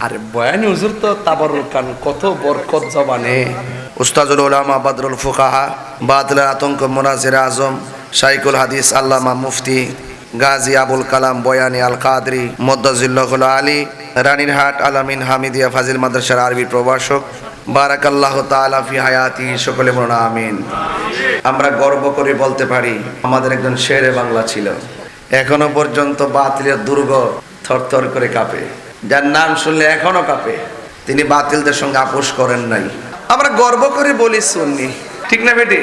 আরে বয়ানি হুজুর তো তাবারুকান, কত বরকত জবানে। উস্তাজুল উলামা বাদরুল ফুকাহা বাতিলের আতঙ্ক মুনাজির আজম শাইখুল হাদিস আল্লামা মুফতি গাজী আবুল কালাম বয়ানি আল কাদরি মুদ্দাজিল্লাহুল আলী রানীরহাট আলামিন হামিদিয়া ফাজিল মাদ্রাসার আরবি প্রভাষক বারাকাল্লাহু তাআলা ফি হায়াতি, সকলে বলুন আমিন। আমরা গর্ব করে বলতে পারি আমাদের একজন শেরে বাংলা ছিল, এখনো পর্যন্ত বাতিলের দুর্গ থরথর করে কাঁপে, যার নাম শুনলে এখনো কাঁপে। তিনি বাতিলদের সঙ্গে আপোষ করেন নাই। আমরা গর্ব করে বলি সুন্নি, ঠিক না বেটি?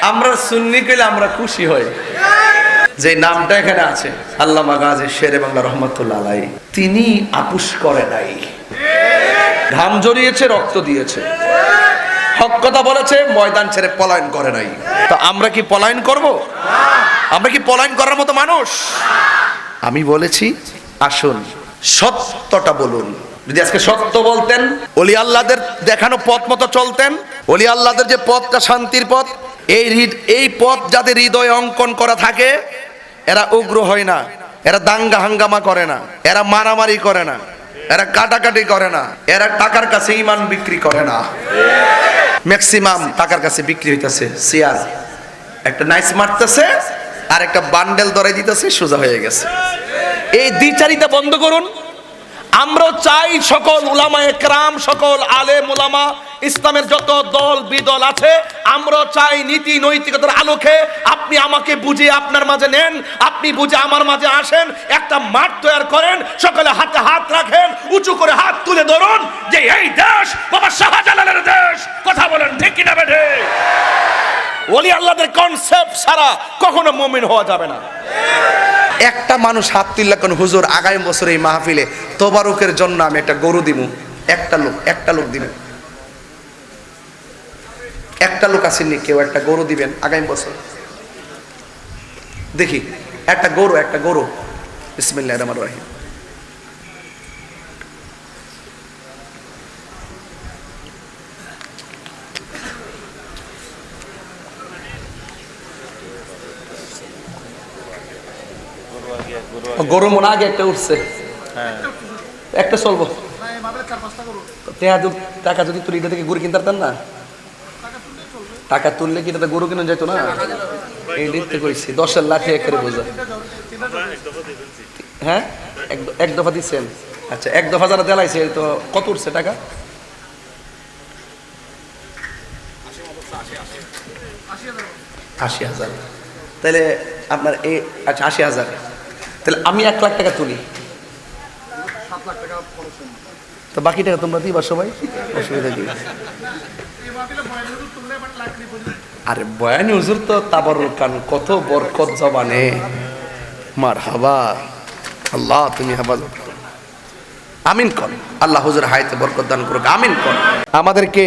আমরা সুন্নি কইলে আমরা খুশি হই। যে নামটা এখানে আছে আল্লামা গাজী শেরে বাংলা রহমাতুল্লাহ আলাইহি, তিনি আপোষ করে নাই, ঘাম জড়িয়েছে, রক্ত দিয়েছে, হক কথা বলেছে, ময়দান ছেড়ে পলায়ন করে নাই। তো আমরা কি পলায়ন করব? আমরা কি পলায়ন করার মতো মানুষ? আমি বলেছি আসুন সত্যটা বলুন। যদি আজকে সত্য বলতেন, ওলি আল্লাহদের দেখানো পথ মতো চলতেন, ওলি আল্লাহদের যে পথটা শান্তির পথ, এই পথ যাদের হৃদয়ে অঙ্কন করা থাকে, এরা উগ্র হয় না, এরা দাঙ্গা হাঙ্গামা করে না, এরা মারামারি করে না, এরা কাটাকাটি করে না, এরা টাকার কাছে ঈমান বিক্রি করে না। ম্যাক্সিমাম টাকার কাছে বিক্রি হইতেছে চেয়ার, একটা নাইস মারতেছে আর একটা বান্ডেল ধরে দিতেছে, সোজা হয়ে গেছে। এই দ্বিচারিতা বন্ধ করুন। আমরা চাই সকল উলামায়ে কেরাম, সকল আলেম উলামা, ইসলামের যত দল বিদল আছে, আমরা চাই নীতি নৈতিকতার আলোকে আপনি আমাকে বুঝে আপনার মাঝে নেন, আপনি বুঝে আমার মাঝে আসেন, একটা মাঠ তৈরি করেন, সকলে হাতে হাত রাখেন, উঁচু করে হাত তুলে ধরুন যে এই দেশ বাবা শাহজালালের দেশ। কথা বলেন ঠিক কিনা বেঠে? ওলি আল্লাহদের কনসেপ্ট ছাড়া কখনো মুমিন হওয়া যাবে না। একটা মানুষ হাত তুললা কোন হুজুর আগামী বছর এই মাহফিলে তোবারুকের জন্য আমি একটা গরু দিব, একটা লোক দিবেন, একটা লোক আসেননি, কেউ একটা গরু দিবেন আগামী বছর? দেখি একটা গরু। বিসমিল্লাহির রহমানির রহিম। গরু মনে আগে একটা উঠছে, একটা চলবো। টাকা যদি তুলি এটা থেকে গরু কিনতে পারতেন না? টাকা তুললে কি এটা গরু কিনে যেত না? এই দেখতে কইছি 10 লাখ করে বোঝা। হ্যাঁ, এক দফা দিচ্ছেন। আচ্ছা, এক দফা যারা দেলাইছে তো কত উঠছে টাকা? 80,000। তাহলে আপনার এই, আচ্ছা 80,000, তাহলে আমি 1 লাখ টাকা তুলি, 7 লাখ টাকা তো বাকি টাকা তোমরা দিবা সবাই, অসুবিধা কি? আরে বয়ানি হুজুর তো তাবারুকান, কত বরকত জবানে। মারহাবা, আল্লাহ তুমি হেফাজত করো, আমিন কর। আল্লাহ হুজুর হায়াতে বরকত দান করুক, আমিন কর। আমাদেরকে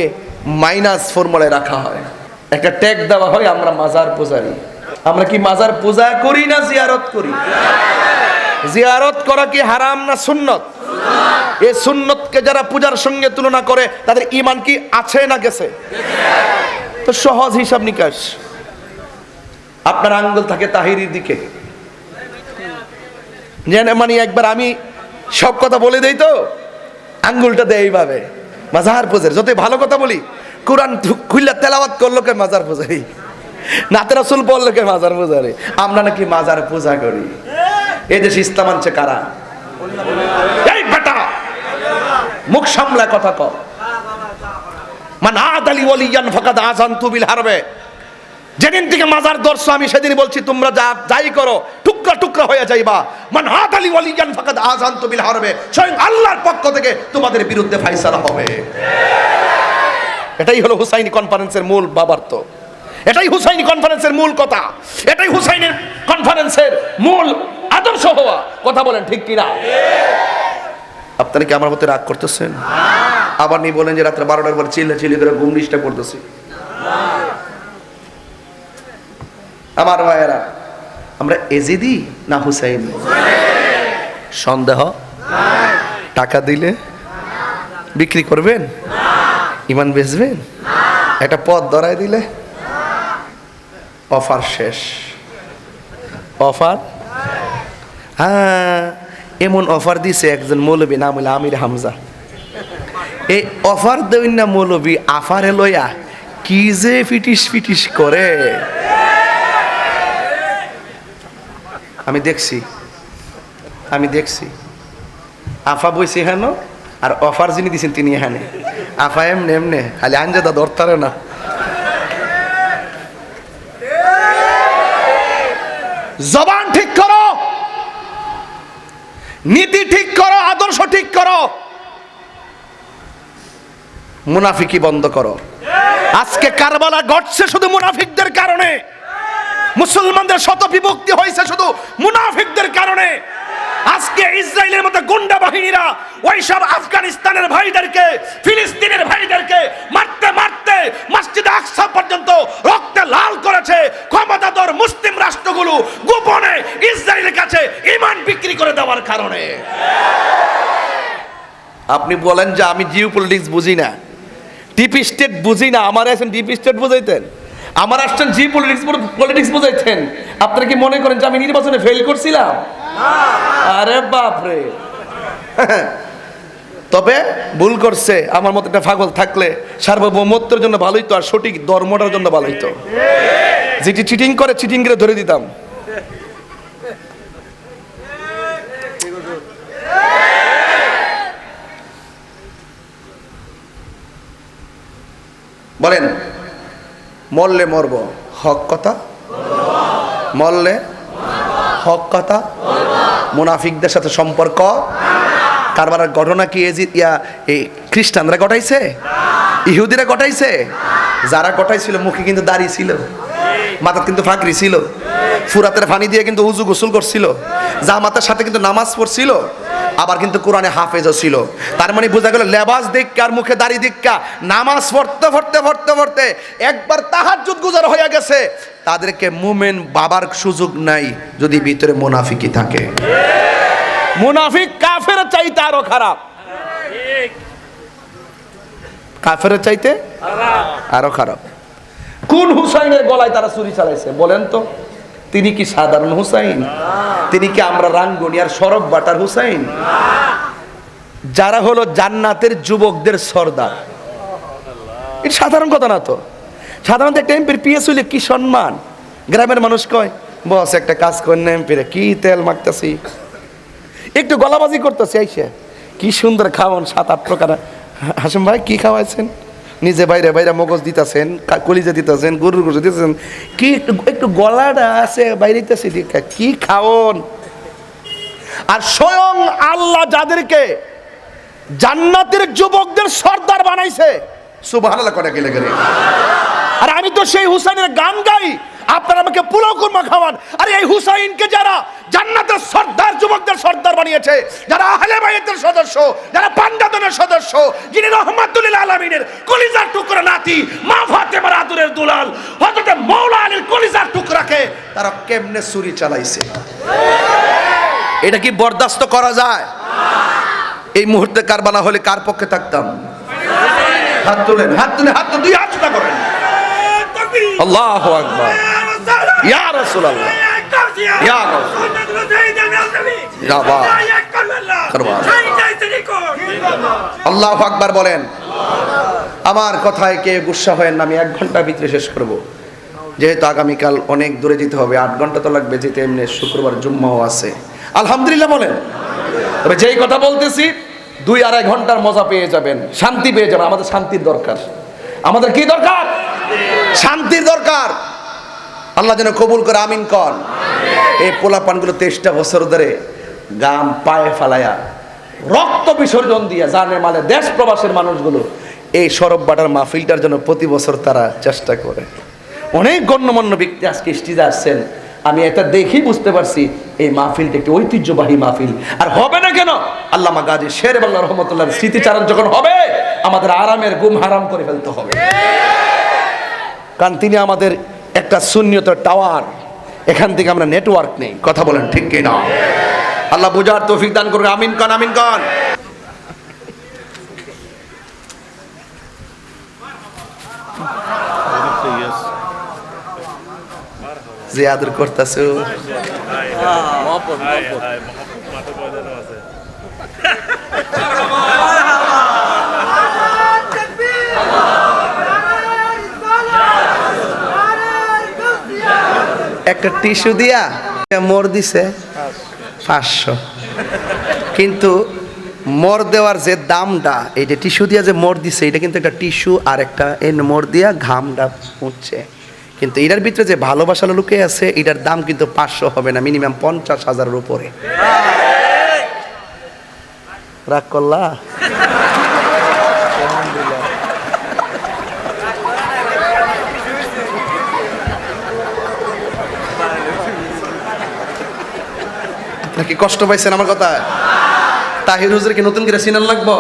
মাইনাস ফর্মুলায় রাখা হয়, একটা ট্যাগ দেওয়া হয়, আমরা মাজার পূজারি। আমরা কি মাজার পূজা করি না জিয়ারত করি? জিয়ারত করা কি হারাম না সুন্নত? এই সুন্নতকে যারা পূজার সঙ্গে তুলনা করে তাদের ঈমান কি আছে না গেছে? তো সহজ হিসাব নিকাশ, আপনার আঙ্গুল থাকে তাহিরির দিকে, মানে একবার আমি সব কথা বলে দেই তো আঙ্গুলটা দেয় এইভাবে। মাজার পূজারি যতই ভালো কথা বলি, কোরআন খুললা তেলাওয়াত করলো কে মাজার পূজারি, নাতে রাসূল বললো কে মাজার পূজারি। আমরা নাকি মাজার পূজা করি। এই দেশে ইসলাম আনছে কারা? এই বেটা মুখ সামলা কথা কও। মান আদালি ওয়ালিয়ান ফাকাদ আযানতু বিল হারবে। যেদিন থেকে মাজার দর্শ আমি সেদিন বলছি তোমরা যাই করো টুকরা টুকরা হয়ে যাইবা। মান আদালি ওয়ালিয়ান ফাকাদ আযানতু বিল হারবে। স্বয়ং আল্লাহর পক্ষ থেকে তোমাদের বিরুদ্ধে ফয়সালা হবে। এটাই হলো হুসাইনি কনফারেন্সের মূল বাবার্ত, এটাই হুসাইনি কনফারেন্সের মূল কথা, এটাই হুসাইনের কনফারেন্সের মূল আদর্শ হওয়া। কথা বলেন ঠিক কিনা? আপনারা কি আমার প্রতি রাগ করতেছেন? আবার নি বলেন যে রাত্রে 12টার পর চিল্লাচিল্লি করে ঘুম ডিস্টার্ব করতেছি। আমার ভাইয়েরা, আমরা এজিদি না হুসাইন? সন্দেহ? টাকা দিলে বিক্রি করবেন? ঈমান বেচবেন? একটা পথ ধরায় দিলে অফার শেষ। অফার, হ্যাঁ, এমন অফার দিছে একজন মৌলবী, নাম হলো আমির হামজা। এই অফার দেন না মৌলবী আফারে লইয়া কি যে ফিটিস ফিটিস করে আমি দেখছি। আফা বইছে হেন আর অফার যিনি দিছেন তিনি এখানে। আফা এমনে এমনে খালি আঞ্জাদা ধরতারে না। জবান ঠিক করো, নীতি ঠিক করো, আদর্শ ঠিক করো, মুনাফিকি বন্ধ করো। আজকে কারবালা ঘটছে শুধু মুনাফিকদের কারণে, মুসলমানদের শত বিভক্তি হয়েছে শুধু মুনাফিকদের কারণে। আজকে ইসরায়েলের মতো গুন্ডা বাহিনীরা ওইসব আফগানিস্তানের ভাইদেরকে, ফিলিস্তিনের ভাইদেরকে মারতে মারতে মসজিদে আকসা পর্যন্ত রক্তে লাল করেছে। ক্ষমতাধর মুসলিম রাষ্ট্রগুলো গোপনে ইসরায়েলের কাছে ঈমান বিক্রি করে দেওয়ার কারণে। আপনি বলেন যে আমি জিও পলিটিক্স বুঝি না, ডিপ স্টেট বুঝি না, আমার আসেন ডিপ স্টেট বুঝাইতেন, আমার আসছেন জি পলিটিক্স বুঝাইতেন। আপনারা কি মনে করেন যে আমি নির্বাচনে ফেল করছিলাম? আরে বাপরে। তবে ভুল করছে আমার মতো একটা পাগল থাকলে সার্বভৌমত্বের জন্য ভালোই তো, আর সঠিক ধর্মটার জন্য ভালোই তো। যেটি চিটিং করে চিটিং করে ধরে দিতাম। বলেন মরলে মরব, হক কথা মরলে হক কথা। মুনাফিকদের সাথে সম্পর্ক। কারবারের ঘটনা কি এই খ্রিস্টানরা ঘটাইছে? ইহুদিরা ঘটাইছে? যারা ঘটাইছিল মুখে কিন্তু দাড়ি ছিল, মাথার কিন্তু ফাঁকরি ছিল, ফুরাতের পানি দিয়ে কিন্তু উজু গোসল করছিল, জামাতের সাথে কিন্তু নামাজ পড়ছিল, আবার কিন্তু কোরআনে হাফেজও ছিল। তার মানে বোঝা গেল লেবাস দিক্কা আর মুখে দাড়ি দিক্কা নামাজ পড়তে পড়তে পড়তে পড়তে একবার তাহাজ্জুদ গুজার হয়ে গেছে। তাদেরকে মুমিন বাবার সুযোগ নাই যদি ভিতরে মুনাফিকি থাকে। মুনাফিক কাফের চাইতে আরো খারাপ, কাফের চাইতে আরো খারাপ। কোন হুসাইনের গলায় তারা ছুরি চালাইছে বলেন তো? তিনি কি সাধারণ হুসাইন? তিনি কি আমরা রাঙ্গুনিয়ার সরব বাটার হুসাইন? যারা হলো জান্নাতের যুবকদের সর্দার, এটা সাধারণ কথা না তো। সাধারণত একটা এমপির পিএস হইলে কি সম্মান। গ্রামের মানুষ কয় বস একটা কাজ করেন না, এমপিরে কি তেল মাখতেছি, একটু গলাবাজি করতেছি, আইসা কি সুন্দর খাওয়ান 7-8 প্রকার। হাসিম ভাই কি খাওয়াইছেন? নিজে বাইরে বাইরে মগজ দিতেছেন, কলিজা দিতেছেন, গরুর গোশত দিতেছেন, কি একটু গলাটা আছে বাইরেতেছি, কি খাওন। আর স্বয়ং আল্লাহ যাদেরকে জান্নাতের যুবকদের সর্দার বানাইছে, সুবহানাল্লাহ করে গেলে গেলে। আর আমি তো সেই হুসাইনের গান গাই, আপনারা আমাকে পুরো কুরমা খাওয়ান। আরে এই হুসাইনকে যারা জান্নাতের সর্দার যুবকদের সর্দার বানিয়েছে, যারা আহলে বাইতের সদস্য, যারা পান্ডাদনের সদস্য, যিনি রহমাতুল লিল আলামিনের কলিজার টুকরা নাতি, মা ফাতেমার আদরের দুলাল হযরত মাওলা আলীর কলিজার টুকরাকে তারা কেমনে ছুরি চালাইছে, এটা কি বরদাস্ত করা যায়? এই মুহূর্তে কারবালা হলে কার পক্ষে থাকতাম? হাত তুলেন, হাত তুলে, হাত তো দুই হাত সোজা করেন। আল্লাহু আকবার, ইয়া রাসূলুল্লাহ, ইয়া আল্লাহু আকবার বলেন। আমার কথায় কে গুসা হয় না, আমি 1 ঘন্টার ভিতরে শেষ করব, যেহেতু আগামীকাল অনেক দূরে যেতে হবে, 8 ঘন্টা তো লাগবে যেতে, এমনি শুক্রবার জুম্মাও আছে। আলহামদুলিল্লাহ বলেন। তবে যেই কথা বলতেছি 2-2.5 ঘন্টার মজা পেয়ে যাবেন, শান্তি পেয়ে যাবেন। আমাদের শান্তির দরকার। আমাদের কি দরকার? শান্তির দরকার। আল্লাহ যেন কবুল করে, আমিন কর। এই পোলাপানগুলো 23টা বছর ধরে গাম পায়ে ফালায়া রক্ত বিসর্জন দিয়া জানে মালে দেশ প্রবাসের মানুষগুলো এই সরব বাটার মাহফিলটার জন্য প্রতি বছর তারা চেষ্টা করে। অনেক গণ্যমান্য ব্যক্তি আজকে স্টেজে আসছেন, আমি এটা দেখেই বুঝতে পারছি এই মাহফিলটা একটি ঐতিহ্যবাহী মাহফিল। আর হবে না কেন? আল্লামা গাজী শের বাংলা রহমতুল্লাহর স্মৃতিচারণ যখন হবে, আমাদের আরামের ঘুম হারাম করে ফেলতে হবে। কারণ তিনি আমাদের একটা সুন্নিয়তের টাওয়ার, এখান থেকে আমরা নেটওয়ার্ক নেই। কথা বলেন ঠিক কি না? আল্লাহ বুঝার তৌফিক দান করবে, আমিন কান, আমিন কান। যে আদর করতেছো একটা টিস্যু দিয়া মোর দিছে 500, কিন্তু মোর দেওয়ার যে দামটা, এই যে টিস্যু দিয়া যে মোর দিছে, এটা কিন্তু একটা টিস্যু আর একটা এই মোর দিয়া ঘামটা মুছছে, কিন্তু এটার ভিতরে যে ভালোবাসার লুকে আছে, এটার দাম কিন্তু 500 হবে না, মিনিমাম 50,000-এর উপরে। রাগ করলা? নাকি কষ্ট পাইছেন আমার কথা? তাহির হুজুর কি নতুন করে সিনাল লাগবো?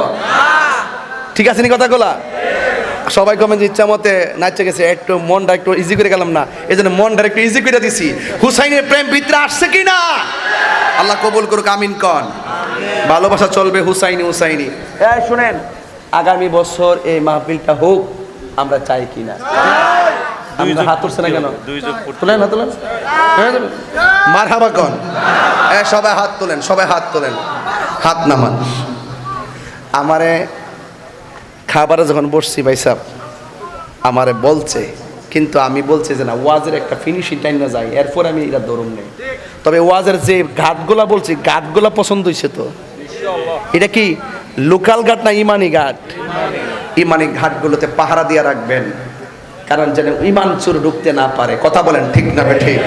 ঠিক আছে নি কথাগুলা? সবাই কমেন যে ইচ্ছা মতে নাচতে গেছে, একটু মনটা একটু ইজি করে গেলাম না, এই জন্য মনটা একটু ইজি করে দিছি। হুসাইনের প্রেম ভিতরে আসছে কিনা? আল্লাহ কবুল করুক, আমিন কন। ভালোবাসা চলবে হুসাইনি হুসাইনি। এই শুনেন, আগামী বছর এই মাহফিলটা হোক, আমরা চাই কিনা? আমরা হাত তুলছে না কেন? তুলেন, হাত তুলেন, মারহাবা কন। সবাই হাত তোলেন, সবাই হাত তোলেন, হাত নামান। আমারে খাবারে যখন বসছি ভাই সাহেব আমারে বলছে, কিন্তু আমি বলছি যে না, ওয়াজের একটা ফিনিশিং টাইম না যায়, এরপর আমি এটা ধরুন নেই। তবে ওয়াজের যে ঘাটগুলা বলছি, ঘাটগুলা পছন্দ হয়েছে তো? এটা কি লোকাল ঘাট না ইমানি ঘাট? ইমানি ঘাটগুলোতে পাহারা দিয়ে রাখবেন, কারণ যেন ইমান চোর ঢুকতে না পারে। কথা বলেন ঠিক না ঠিক?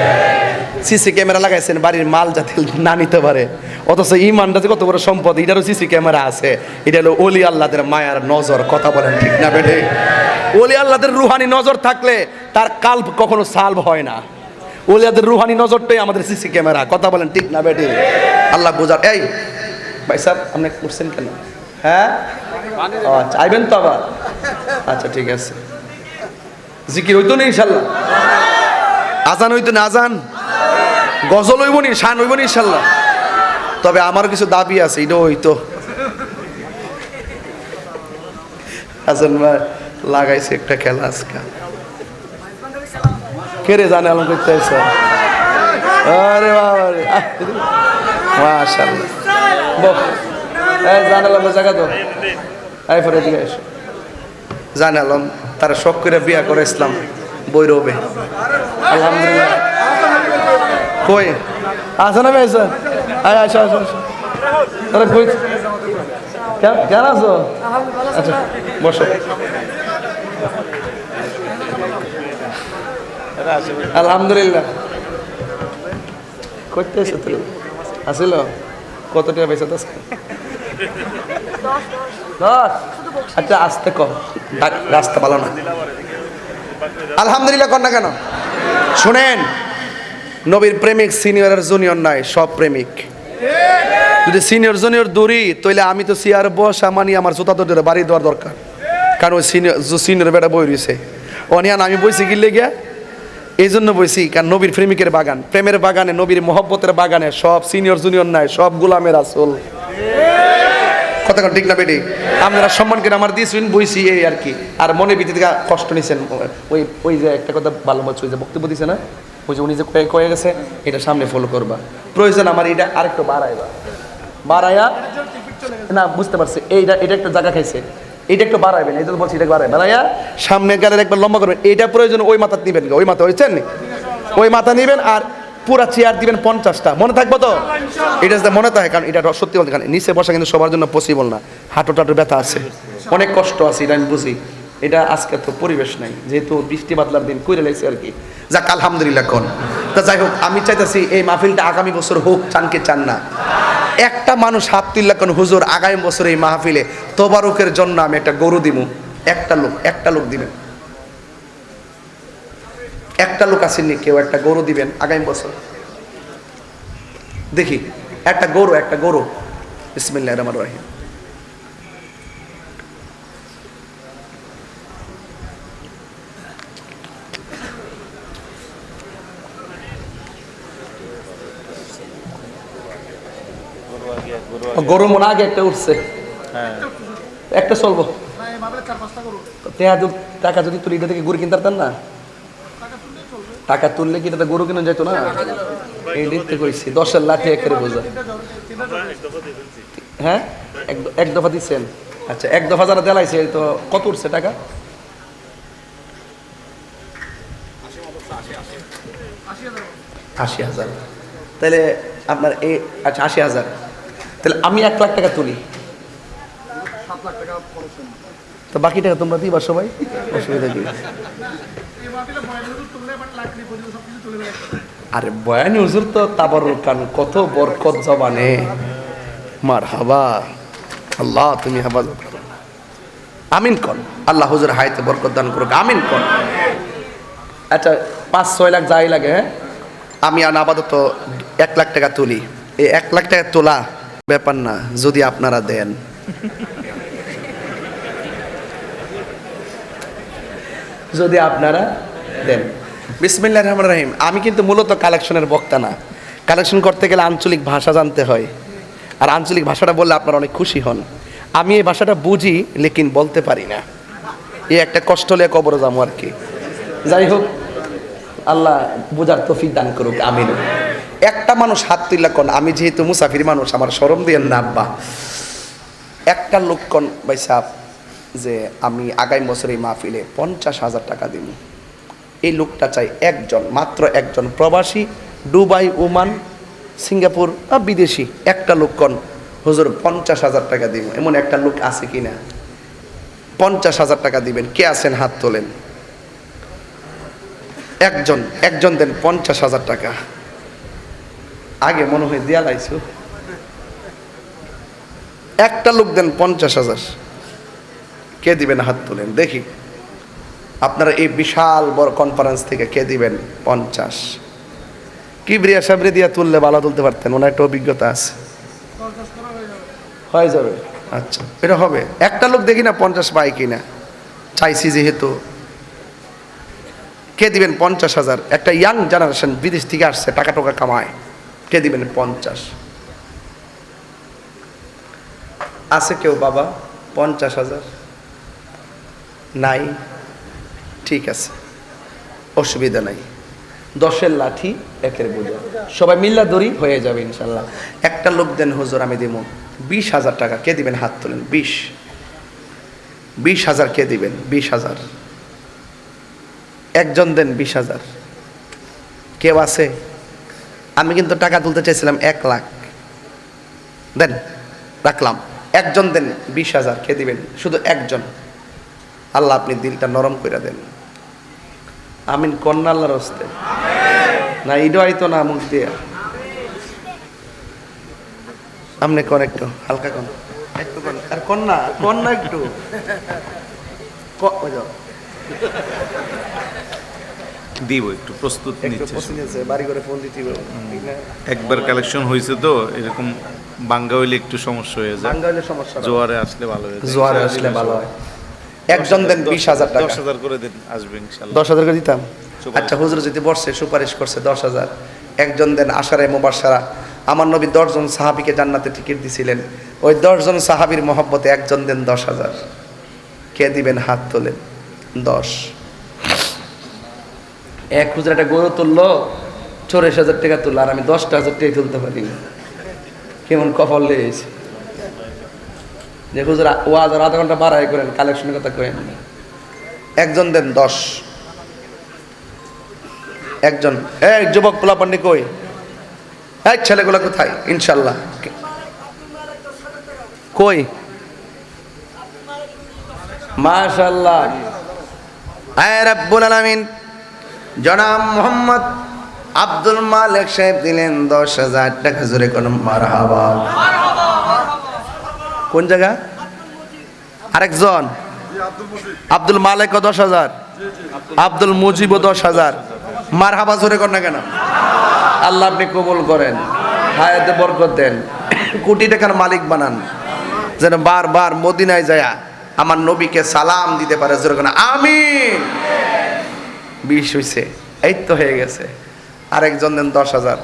সিসি ক্যামেরা লাগাইছেন বাড়ির মাল যাতে না নিতে পারে, অথচ ইমানটা যে কত বড় সম্পদ, এটারও সিসি ক্যামেরা আছে। এটা হলো ওলি আল্লাহদের মায়ার নজর। কথা বলেন ঠিক না বেঠে? ওলি আল্লাহদের রুহানি নজর থাকলে তার কাল্প কখনো সালভ হয় না। ওলিয়াদের রুহানি নজরটাই আমাদের সিসি ক্যামেরা। কথা বলেন ঠিক না বেঠে? আল্লাহ বুঝার। এই ভাই সাহেব আপনি করছেন কেন? হ্যাঁ, আচ্ছা আইবেন তো আবার? আচ্ছা ঠিক আছে। জিকির হইতো না ইনশাল্লাহ? আজান হইতো না? আজান গজল হইব নি, শান হইব নি ইনশাল্লাহ? তবে আমার কিছু দাবি আছে, এটা হইতো। আজান ভাই লাগাইছে একটা খেলা আজকে, কে রে জানে আলম করতে আছে? আরে বাবা রে, মাশাআল্লাহ। বল জানে আলম জায়গা তো আই পরে দিকে এসো। জানে আলম তারা শখ করে বিয়া করে ইসলাম বৈরবে। আলহামদুলিল্লাহ। কই আসো না ভাই? আয় আসো আসো আসো। আরে কই কেন আছো? আচ্ছা বসো। আলহামদুলিল্লাহ। করতে এসো তুমি? আসিল কত টাকা পয়সা? 10। আচ্ছা আসতে কম, রাস্তা ভালো না। আলহামদুলিল্লাহ কর না কেন? শুনেন, নবীর প্রেমিক সিনিয়র আর জুনিয়র নাই, সব প্রেমিক। যদি সিনিয়র জুনিয়র দূরি, তাহলে আমি তো সিয়ার বসা মানি আমার জুতা তো বাড়ি দেওয়ার দরকার, কারণ ওই সিনিয়র বেটা বই রয়েছে অনিয়ান। আমি বইছি গিলে গিয়া এই জন্য বইছি, কারণ নবীর প্রেমিকের বাগান, প্রেমের বাগানে, নবীর মহব্বতের বাগানে সব সিনিয়র জুনিয়র নাই, সব গোলামের আসল। কথা ঠিক না বেটি? আপনারা সম্মান করে আমার দিয়েছেন, বইছি এই আর কি। আর মনে ভিতরে থেকে কষ্ট নিছেন। ওই ওই যে একটা কথা ভালো বলছে, ওই যে বক্তব্য দিছে না, ওই যে উনি যে কয়ে গেছে, এটা সামনে ফলো করবা। প্রয়োজন আমার এটা আরেকটু বাড়াইয়া না, বুঝতে পারছি, এটা একটা জায়গা খাইছে, এটা একটু বাড়াইবেন, এই জন্য বলছি এটা বাড়াইয়া সামনে গেলে একবার লম্বা করবেন। এটা প্রয়োজন ওই মাথা নিবেন, ওই মাথা হয়েছেন ওই মাথা নিবেন, আর পুরা চেয়ার দিবেন 50টা। মনে থাকবো তো? এটা যদি মনে থাকে, কারণ এটা সত্যি বলতে, কারণ নিচে বসা কিন্তু সবার জন্য পসিবল না। হাঁটু টাটু ব্যথা আছে, অনেক কষ্ট আছে, এটা আমি বুঝি। এটা আজকে তো পরিবেশ নাই, যেহেতু বৃষ্টি বাদলার দিন কইরে লাগছে আর কি। যাক আলহামদুলিল্লাহ কোন তা যাই হোক, আমি চাইতেছি এই মাহফিলটা আগামী বছর হোক, চান কি চান না? একটা মানুষ হাত তুললা কোন, হুজুর আগামী বছর এই মাহফিলে তোবারুকের জন্য আমি একটা গরু দিব। একটা লোক দিবেন, একটা লোক আসেননি কেউ, একটা গরু দিবেন আগামী বছর। দেখি একটা গরু। বিসমিল্লাহির রহমানির রহিম। গরু মনে আগে একটা উঠছে, একটা চলবো। টাকা যদি তুলি, এটা থেকে গরু কিনতে পারতেন না? টাকা তুললে কি এটা গরু কিনে যেত না? এই দেখতে কইছি 10-এর লাঠি একেবারে বোঝা। হ্যাঁ, এক দফা দিচ্ছেন। আচ্ছা, এক দফা যারা দেলাইছে, তো কত উঠছে টাকা? 80,000। তাহলে আপনার এই আচ্ছা 80,000, তাহলে আমি 1 লাখ টাকা তুলি, 7 লাখ টাকা খরচ হয়। তো বাকি টাকা তোমরা দিবা সবাই, অসুবিধা কি? আরে বয়ানি হুজুর তো তাবারুক কান, কত বরকত জবানে। মারহাবা, আল্লাহ তুমি হেফাজত করো, আমিন কর। আল্লাহ হুজুর হায়াতে বরকত দান করুক, আমিন কর। আচ্ছা 5-6 লাখ যাই লাগে, হ্যাঁ আমি আপাতত 1 লাখ টাকা তুলি। এই 1 লাখ টাকা তোলা ব্যাপার না, যদি আপনারা দেন। যদি আপনারা দেন। বিসমিল্লাহির রহমানির রহিম। আমি কিন্তু মূলত কালেকশনের বক্তা না। কালেকশন করতে গেলে আঞ্চলিক ভাষা জানতে হয়, আর আঞ্চলিক ভাষাটা বললে আপনারা অনেক খুশি হন। আমি এই ভাষাটা বুঝি, লেকিন বলতে পারি না। এই একটা কষ্ট হলে কবর যাবো আর কি। যাই হোক, আল্লাহ বোঝার তৌফিক দান করুক, আমিন। একটা মানুষ হাত তুললা কোন, আমি যেহেতু মুসাফির মানুষ, আমার শরম দিয়েন না আব্বা। একটা লোক কোন ভাই সাহেব যে আমি আগামী বছর এই মাহফিলে 50,000 টাকা দিব। এই লোকটা চাই একজন, মাত্র একজন, প্রবাসী, দুবাই, ওমান, সিঙ্গাপুর, বিদেশি। একটা লোক কোন হুজুর 50,000 টাকা দিব, এমন একটা লোক আছে কিনা? 50,000 টাকা দিবেন, কে আছেন হাত তোলেন। একজন, একজন দেন 50,000 টাকা। আগে মনে হয় দিয়া লাইছো। একটা লোক দেন 50,000, কে দিবেন হাত তোলেন দেখি। আপনারা এই বিশাল বড় কনফারেন্স থেকে কে দিবেন 50? কিবরিয়া সাবরে দিয়া তুললে ভালো তুলতে পারতেন, ওনার একটা অভিজ্ঞতা আছে। হয়ে যাবে, আচ্ছা এটা হবে। একটা লোক দেখি না 50 পাই কিনা, চাইছি যেহেতু। কে দিবেন 50,000? একটা ইয়াং জেনারেশন, বিদেশ থেকে আসছে, টাকা টাকা কামায়। কে দিবেন 50? আছে কেউ বাবা 50,000? নাই, ঠিক আছে, অসুবিধা নাই। 10-এর লাঠি 1-এর বোঝা, সবাই মিল্লা দড়ি হয়ে যাবে ইনশাল্লাহ। একটা লোক দেন হুজুর আমি দিব 20,000 টাকা, কে দিবেন হাত তোলেন। 20,000 কে দিবেন? 20,000। একজন দেন 20,000। কেউ আছে? আমি কিন্তু টাকা তুলতে চাইছিলাম 1 লাখ, দেন রাখলাম। একজন দেন 20,000, কে দিবেন? শুধু একজন। আল্লাহ আপনি দিলটা নরম করে দেন, আমিন কন্যা আল্লাহর হস্তে। না ইডো আইতো না মুখ দিয়ে, আপনি কোন একটু হালকা কোন, একটু কোন, আর কন্যা কন্যা একটু দিব, একটু প্রস্তুত নিচ্ছে। বাড়ি করে ফোন দিতে একবার কালেকশন হয়েছে তো, এরকম বাঙ্গা হইলে একটু সমস্যা হয়ে যায়। বাঙ্গা হইলে সমস্যা, জোয়ারে আসলে ভালো হয়ে যায়। জোয়ারে আসলে ভালো হয়। একজন দেন 20,000 টাকা। 10,000 করে দিন, আসবে ইনশাআল্লাহ। 10,000 করে দিতাম। আচ্ছা হুজুর যদি বর্ষে সুপারিশ করছে 10,000, একজন দেন। আশারে মুবাশশারা, আমার নবী 10 জন সাহাবীকে জান্নাতে টিকিট দিছিলেন, ওই 10 জন সাহাবীর মহব্বতে একজন দেন 10,000, কে দিবেন হাত তোলেন। 10। এক হুজুর একটা গরু তুললো 84,000 টাকা তুললো, আর আমি 10,000 টাকা তুলতে পারি। কেমন কপাল লেগেছে যে হুজুর ওয়াজ আর আধা ঘন্টা বাড়াই করেন, কালেকশনের কথা করেন। একজন দেন 10। একজন। এই যুবক পোলাপান্ডি কই? এই ছেলেগুলো কোথায়? ইনশাল্লাহ কই? মাশাআল্লাহ। আয় রাব্বুল আলামিন, জনাব মোহাম্মদ আব্দুল মালিক সাহেব দিলেন 10,000 টাকা। জোরে কোন মারহাবা। কোন জায়গা? আরেকজন আব্দুল মালিকও 10,000, আব্দুল মুজিবও 10,000। মারহাবা জোরে কর না কেন? আল্লাহ আপনি কবুল করেন, হায়াতে বরকত দেন, কোটি টাকার মালিক বানান, যেন বারবার মদিনায় যায় আমার নবীকে সালাম দিতে পারে। জোরে কর আমিন। 20 হইছে, এই তো হয়ে গেছে। আরেকজন দেন 10,000।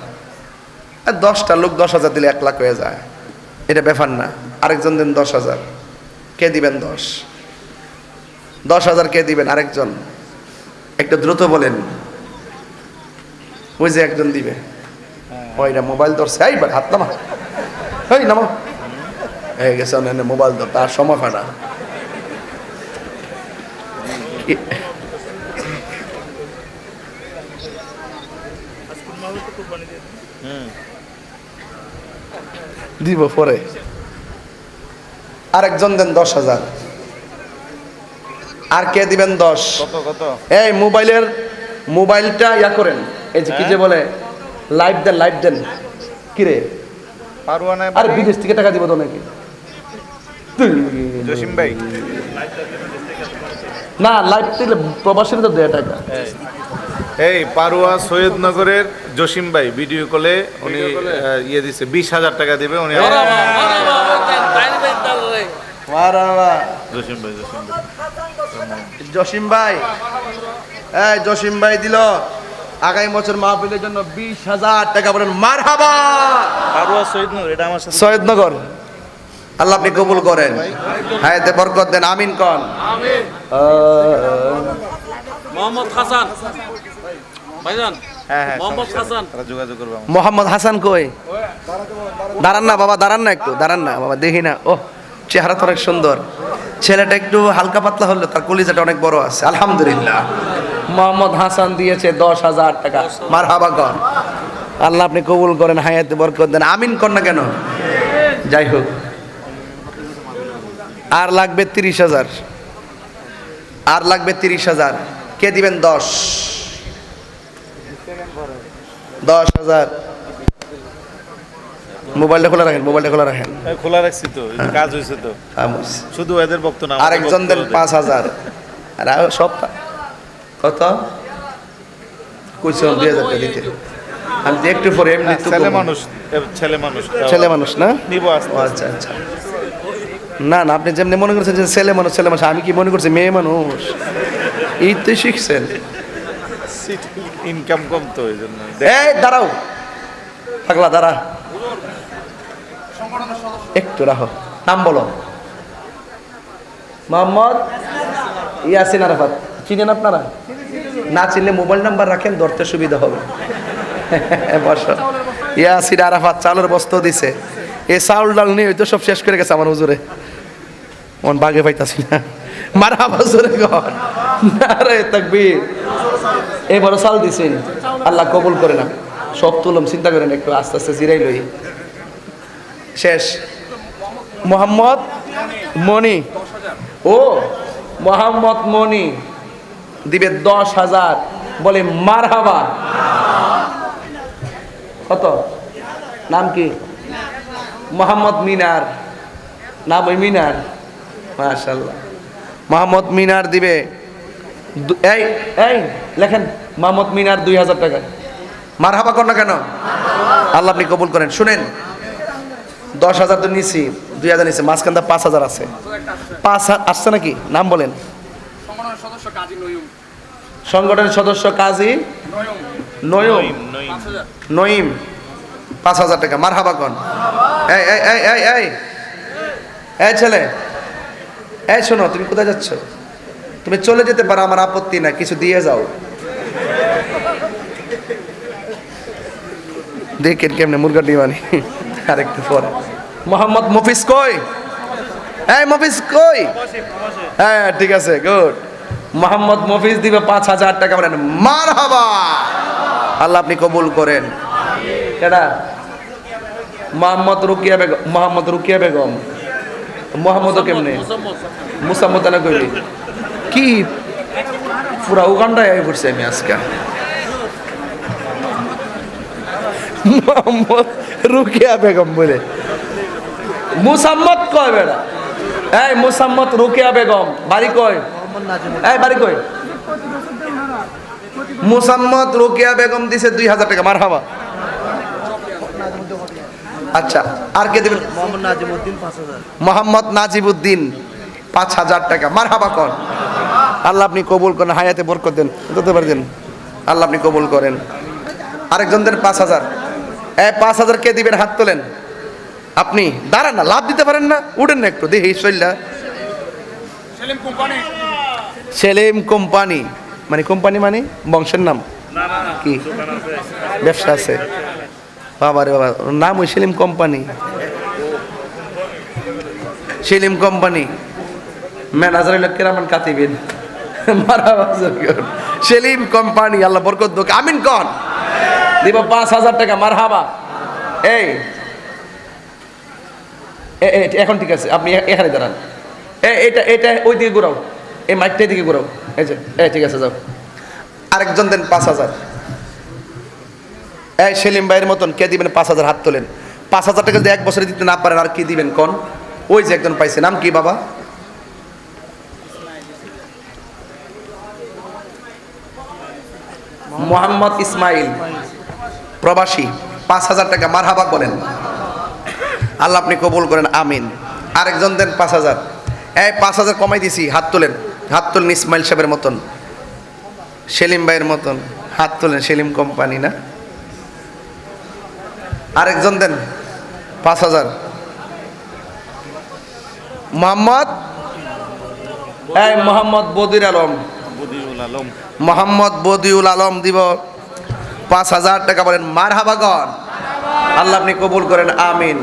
10টা লোক 10,000 দিলে 1 লাখ হয়ে যায়, এটা ব্যাপার না। আরেকজন দেন 10,000, কে দিবেন? 10,000 কে দিবেন? আরেকজন একটু দ্রুত বলেন। ওই যে একজন দিবে, ওইটা মোবাইল ধরছে, এইবার হাত নামা, এই নামা হয়ে গেছে। মোবাইল ধর, তার সময় ফাটা। দিব পরে। আরেকজন দেন 10,000। আর কে দিবেন 10? কত এই মোবাইলটা ইয়া করেন, এই যে কি যে বলে লাইভ দেন কি রে, পারুয়া নাই আর বিদেশ থেকে টাকা দিব তো নাকি? জসিম ভাই, না লাইভ দিলে প্রবাসীরা তো দেয় টাকা। এই পারুয়া সৈয়দনগরের জসিম ভাই ভিডিও কলে উনি ইয়ে দিছে 20,000 টাকা দিবে উনি। জসিম ভাই এই জসিম ভাই দিল আগামী বছর মাহফিলের জন্য 20,000 টাকা। বলেন মারহাবা। পারুয়া সৈয়দনগর, এটা আমার সাথে সৈয়দনগর, আল্লাহ আপনি কবুল করেন, হায়াতে বরকত দেন, আমিন কন। আমিন। মোহাম্মদ হাসান ভাইজান, হ্যাঁ মোহাম্মদ হাসান তারা যোগাযোগ করবে আমার। মোহাম্মদ হাসান কই? দাঁড়ান না বাবা, দাঁড়ান না একটু, দাঁড়ান না বাবা, দেখি না। ও চেহারা তো অনেক সুন্দর, ছেলেটা একটু হালকা পাতলা হলো, তার কলিজাটা অনেক বড় আছে। আলহামদুলিল্লাহ, মোহাম্মদ হাসান দিয়েছে 10,000 টাকা। মারহাবা কর, আল্লাহ আপনি কবুল করেন, হায়াতে বরকত দেন, আমিন কর না কেন? যাই হোক, আর লাগবে 30,000, আর লাগবে 30,000। কে দিবেন? 10,000। মোবাইলটা খোলা রাখেন, মোবাইলটা খোলা রাখেন। খোলা রাখছি তো, কাজ হয়েছে তো, শুধু এদের বক্তব্য না। আরেকজন দেন 5,000। আর সব কত কইছো? 2,000 টাকা দিতে। আমি তো একটু পরে এমনি তো ছেলে মানুষ না নিব আসতে। আচ্ছা আচ্ছা, না না, আপনি যেমনি মনে করছেন যে ছেলে মানুষ, আমি কি মনে করছি মেয়ে মানুষ? এই তো শিখছেন। ইনকাম কম তো এই জন্য। এই দাঁড়াও, পাগলা দাঁড়া, একটু রাখো। নাম বলো। মোহাম্মদ ইয়াসিন আরাফাত। চিনেন আপনারা? না চিনলে মোবাইল নাম্বার রাখেন, ধরতে সুবিধা হবে। বসো। ইয়াসিন আরাফাত চাউলের বস্তা দিছে। এই চাউল ডাল নিয়ে তো সব শেষ করে গেছে আমার হুজুরে, মন বাগে পাইতাছি না। মারহাবা জোরে কর, নারে তাকবীর। এই বড় চাল দিছেন, আল্লাহ কবুল করে না। সব তুলম, চিন্তা করেন একটু, আস্তে আস্তে জিরাই লই। শেষ। মোহাম্মদ মনি, ও মোহাম্মদ মনি দিবে 10,000। বলে মারহাবা। কত? নাম কি? মোহাম্মদ মিনার। নাম ওই মিনার, মাশাআল্লাহ। মোহাম্মদ মিনার দিবে এই এই লেখেন, মোহাম্মদ মিনার 2,000 টাকা। মারহাবা কর না কেন? আল্লাহ আপনি কবুল করেন। শুনেন, 10,000 তো নিছি, 2,000 নিছি, মাঝখানটা 5,000 আছে। 5 আসছে নাকি? নাম বলেন। সংগঠনের সদস্য কাজী নঈম, 5,000 টাকা। মারহাবা কন। এই এই এই এই এই এই ছেলে, এই শোনো, তুমি কোথায় যাচ্ছ? তুমি চলে যেতে পারো, আমার আপত্তি না, কিছু দিয়ে যাও। দেখেন কেমনে মুরগা ডিমানি। আরেকটু পরে মোহাম্মদ মফিজ কই? এই মফিজ কই? হ্যাঁ ঠিক আছে, গুড। মোহাম্মদ মফিজ দিবে 5,000 টাকা। বলেন মারহাবা। আল্লাহ আপনি কবুল করেন। কেডা? মোহাম্মদ রুকিয়া বেগম। মোহাম্মদ রুকিয়া বেগম। মোহাম্মদও কেমনে? মুসাম্মদ না কইলি কি? পুরা উগান্ডায় আই পড়ছি আমি আজকে। মোহাম্মদ রুকিয়া বেগম বলে মুসাম্মদ কয় বেড়া? এই মুসাম্মদ রুকিয়া বেগম বাড়ি কই? এই বাড়ি কই? মুসাম্মদ রুকিয়া বেগম দিছে 2,000 টাকা। মারহাবা। আচ্ছা, আর কে দিবেন? মোহাম্মদ নাজিমউদ্দিন 5,000 টাকা। মারহাবা কর। আল্লাহ আপনি কবুল করেন, হায়াতে বরকত দেন, দিতে পারেন, আল্লাহ আপনি কবুল করেন। আরেকজন দেন 5,000। এই 5,000 কে দিবেন? হাত তোলেন। আপনি দাঁড়ান না, লাভ দিতে পারেন না, উঠেন না একটু দেখি। সেলিম কোম্পানি, মানে কোম্পানি মানে বংশের নাম কি? ব্যবসা আছে? বাবা রে বাবা, নাম ওই Salim company. Salim company manager হইল কেরামান কাতিবিন। সেলিম কোম্পানি, আল্লাহ বরকত দোক, আমিন কন। দিব 5,000 টাকা, মারহাবা। এই এখন ঠিক আছে, আপনি এখানে দাঁড়ান। এটা এটা ওই দিকে ঘুরাও, এই মাইকটা দিকে ঘুরাও। এই যে ঠিক আছে, যাও। আরেকজন দেন 5,000। এই সেলিম ভাইয়ের মতন কে দিবেন 5,000? হাত তোলেন। 5,000 টাকা যদি এক বছরে দিতে না পারেন আর কি দিবেন কোন? ওই যে একজন পাইছে, নাম কি বাবা? মোহাম্মদ ইসমাইল, প্রবাসী, 5,000 টাকা, মারহাবা বলেন। আল্লাহ আপনি কবুল করেন, আমিন। আরেকজন দেন 5,000। এই 5,000 কমাই দিছি, হাত তোলেন, হাত তোলেন। ইসমাইল সাহেবের মতন, সেলিম ভাইয়ের মতন হাত তোলেন, সেলিম কোম্পানি না? আরেকজন দেন 5,000। মোহাম্মদ মোহাম্মদ বদির আলম, মোহাম্মদ বদিউল আলম দিব 5,000 টাকা, বলেন মারহাবাগণ। আল্লাহ আপনি কবুল করেন, আমিন।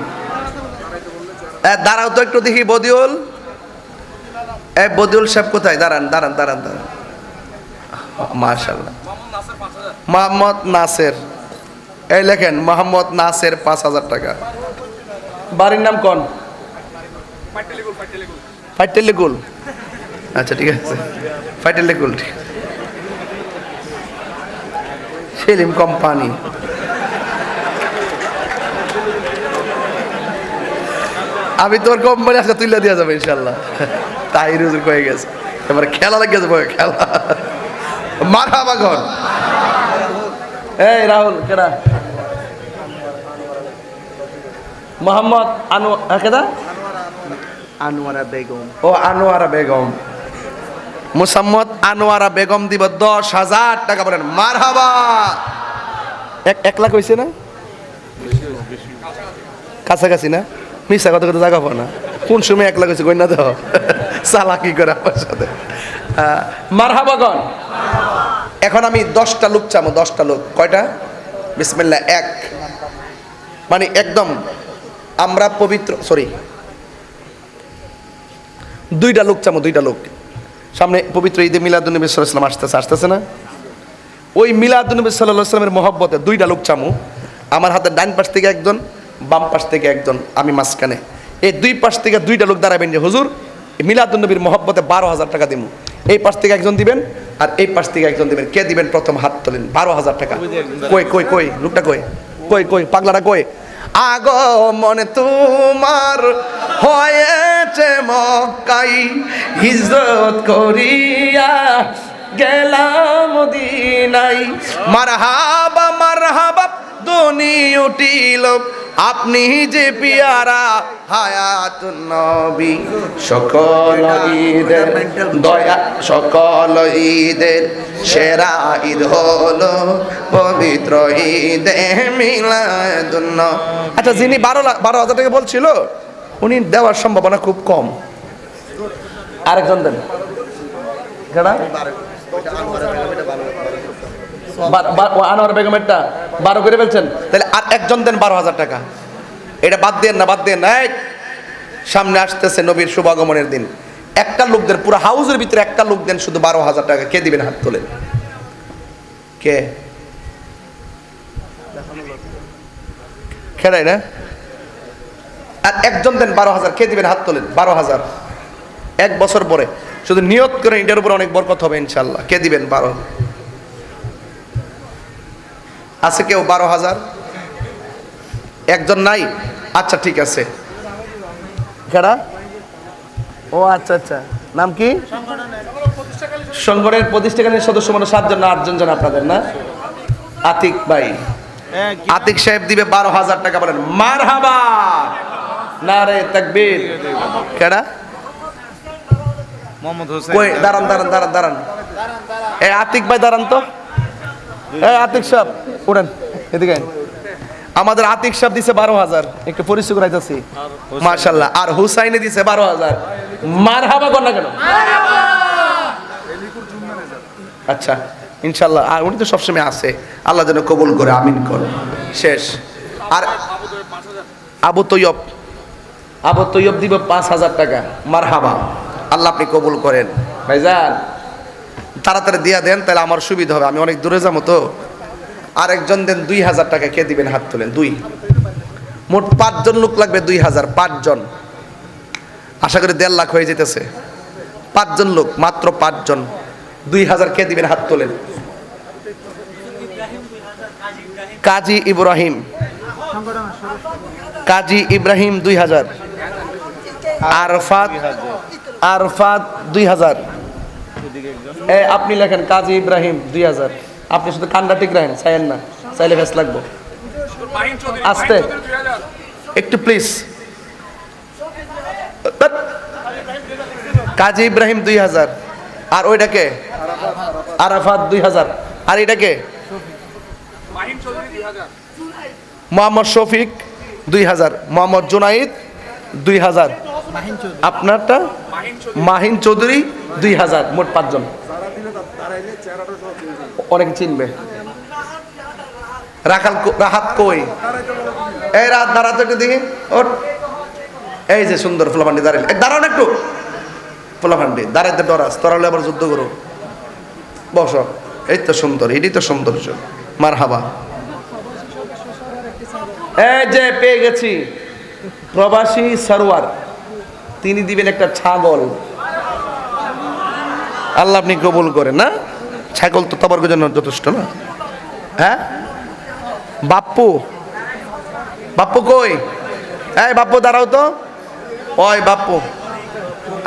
দাঁড়াও তো একটু দেখি, বদিউল, বদিউল সাহেব কোথায়? দাঁড়ান দাঁড়ান দাঁড়ান দাঁড়ান। মাশাআল্লাহ, মোহাম্মদ নাসের, এই লেখেন মোহাম্মদ নাসের 5,000 টাকা। বাড়ির নাম কোন? ফাইটেলিগুল। আচ্ছা ঠিক আছে, ফাইটেলিগুল। সেলিম কোম্পানি। আমি তোর কোম্পানি আজকে তুলে দেওয়া যাবে ইনশাল্লাহ। তাই রুজুর কয়ে গেছে, এবারে খেলা লেগে যাবে, খেলা। মারহাবা গণ। এই রাহুল কেডা? মোহাম্মদ কেদা? আনোয়ারা বেগম। ও আনোয়ারা বেগম, মুসাম্মদ আনোয়ারা বেগম দিব 10,000 টাকা, বলেন মারহাবা। 1 লাখ হয়েছে না? কাছাকাছি না? মিশা কথা কথা জায়গা পাও না। কোন সময় 1 লাখ হয়েছে কই না তো? চালাকি করে আমার সাথে। মারহাবাগণ। এখন আমি 10টা লোক চামো, 10টা লোক। কয়টা? বিসমিল্লাহ। 1 মানে একদম আমরা পবিত্র, সরি 2টা লোক চামো, 2টা লোক। সামনে পবিত্র ঈদে মিলাদুন্নবী সাল্লাল্লাহু আলাইহি ওয়াসাল্লাম আসতেছে না? ওই মিলাদুন্নবী সাল্লাল্লাহু আলাইহি ওয়াসাল্লামের মহব্বতে 2টা লোক চামু। আমার হাতের ডান পাশ থেকে একজন, বাম পাশ থেকে একজন, আমি মাঝখানে। এই 2 পাশ থেকে 2টা লোক দাঁড়াবেন যে হুজুর মিলাদুন্নবীর মহব্বতে 12,000 টাকা দিমু। এই পাশ থেকে একজন দিবেন আর এই পাশ থেকে একজন দিবেন। কে দিবেন প্রথম? হাত তোলেন। 12,000 টাকা। কই কই কই লোকটা কই? কই কই পাগলাটা কই? আগমন তোমার হয়েছে মক্কাই, হিজরত করিয়া গেলাম মদিনায়। মারহাবা মারহাবা ধ্বনি উঠিল, আপনি যে পিয়ারা হায়াতুন নবী। সকল ঈদের দয়া, সকল ঈদের সেরা ঈদ হলো পবিত্র ঈদে মিলাদুন্নবী। আচ্ছা, যিনি 12,000 টাকা বলছিল উনি দেওয়ার সম্ভাবনা খুব কম। আরেকজন দেন। কেডা? আনোয়ার বেগমেরটা 12 করে ফেলছেন, তাহলে আর একজন দেন 12,000 টাকা। এটা বাদ দেন না, বাদ দেন না। সামনে আসতেছে নবীর শুভাগমনের দিন। একটা লোক দেন, পুরো হাউসের ভিতরে একটা লোক দেন শুধু 12,000 টাকা। কে দিবেন? হাত তোলেন। কে? খেলাই না? আর একজন দেন 12,000। কে দিবেন? হাত তোলেন। 12,000 1 বছর পরে শুধু নিয়ত করেন, এটার উপর অনেক বরকত হবে ইনশাল্লাহ। কে দিবেন? 12 আছে কেউ? 12,000 একজন নাই? আচ্ছা ঠিক আছে। কেডা? ও আচ্ছা আচ্ছা, নাম কি? সংগঠনের প্রতিষ্ঠাকালীন সদস্য মানে 7 জন না 8 জন জন আপনাদের না? আতিক ভাই, আতিক সাহেব দিবে 12,000 টাকা, বলেন মারহাবা। নারে তাকবীর। কেডা? মোহাম্মদ হোসেন। কই? দাঁড়ান দাঁড়ান দাঁড়ান দাঁড়ান। এই আতিক ভাই দাঁড়ান তো। এই আতিক সাহেব উঠেন এদিকে। আমাদের আতিক সাহেব দিছে 12,000, একটু পরিচয় করাইতেছি। মাশাআল্লাহ। আর হুসাইনে দিছে 12,000। মারহাবা কর না কেন? আচ্ছা ইনশাআল্লাহ। আর উনি তো সবসময় আছে, আল্লাহ যেন কবুল করে, আমিন কর। শেষ। আর আবু তৈয়ব, আবু তৈয়ব দিব 5,000 টাকা। মারহাবা। আল্লাহ আপনি কবুল করেন। ভাইজান তাড়াতাড়ি দিয়া দেন, তাহলে আমার সুবিধা হবে, আমি অনেক দূরে যাবো তো। আর একজন দেন 2000 টাকা। কে দিবেন? হাত তোলেন। 2। মোট 5 জন লোক লাগবে। 2000, 5 জন। আশা করি 1.5 লাখ হয়ে যেতেছে। 5 জন লোক, মাত্র 5 জন। 2000 কে দিবেন? হাত তোলেন। কাজী ইব্রাহিম, কাজী ইব্রাহিম 2000। আরফাত 2000। আপনি লেখেন কাজী ইব্রাহিম 2000। আপনি শুধু কান্ডা ঠিক রাখেন, চাইেন না, চাইলে ভেস লাগবো। আস্তে একটু প্লিজ। কাজী ইব্রাহিম 2000। আর ওইটাকে আরাফাত 2000। আর এটাকে মোহাম্মদ শফিক 2000। মোহাম্মদ জুনাইদ 2000। আপনারটা মাহিন চৌধুরী 2000। মোট 5 জন। অনেক চিনবে। রাহাত কই? এই রাত দাঁড়াতে একটু দেখি। ওর এই যে সুন্দর ফুলাভান্ডি দাঁড়াইলে, দাঁড়াও না একটু। ফুলাভান্ডি দাঁড়াইতে ডরাস, তোরালে আবার যুদ্ধ করো। বস। এই তো সুন্দর, এটাই তো সৌন্দর্য। মারহাবা। এই যে পেয়ে গেছি প্রবাসী সারোয়ার, তিনি দিবেন একটা ছাগল। আল্লাহ আপনি কবুল করেন। না, ছাগল তো তবর্গের জন্য যথেষ্ট না? হ্যাঁ বাপ্পু, বাপ্পু কই? এই বাপ্পু দাঁড়াও তো। ওই বাপ্পু।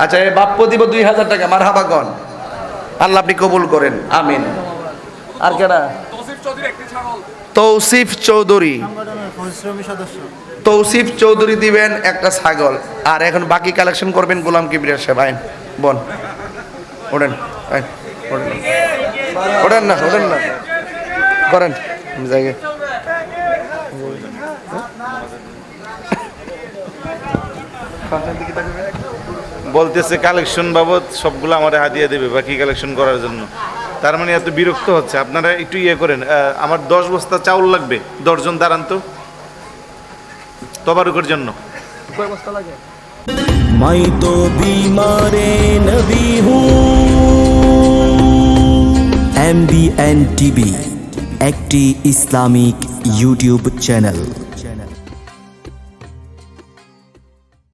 আচ্ছা, এই বাপ্পু দিব 2000 টাকা। মারহাবা গণ। আল্লাহ আপনি কবুল করেন। আমিন। আর কেডা? তৌসিফ চৌধুরী। তৌসিফ চৌধুরী দিবেন একটা ছাগল। আর এখন বাকি কালেকশন করবেন গোলাম কিবরিয়া সাহেব। আইন বোন, ওঠেন। ওঠেন না, ওঠেন না, করেন জায়গায়। বলতেছে কালেকশন বাবদ সবগুলো আমার হাদিয়া দেবে বাকি কালেকশন করার জন্য। তার মানে এত বিরক্ত হচ্ছে। আপনারা একটু ইয়ে করেন। আমার 10 বস্তা চাউল লাগবে। 10 জন দাঁড়ান তো তবারুকের জন্য। मैं तो बीमार नबी हूँ। MBN TV একটি ইসলামিক ইউটিউব চ্যানেল।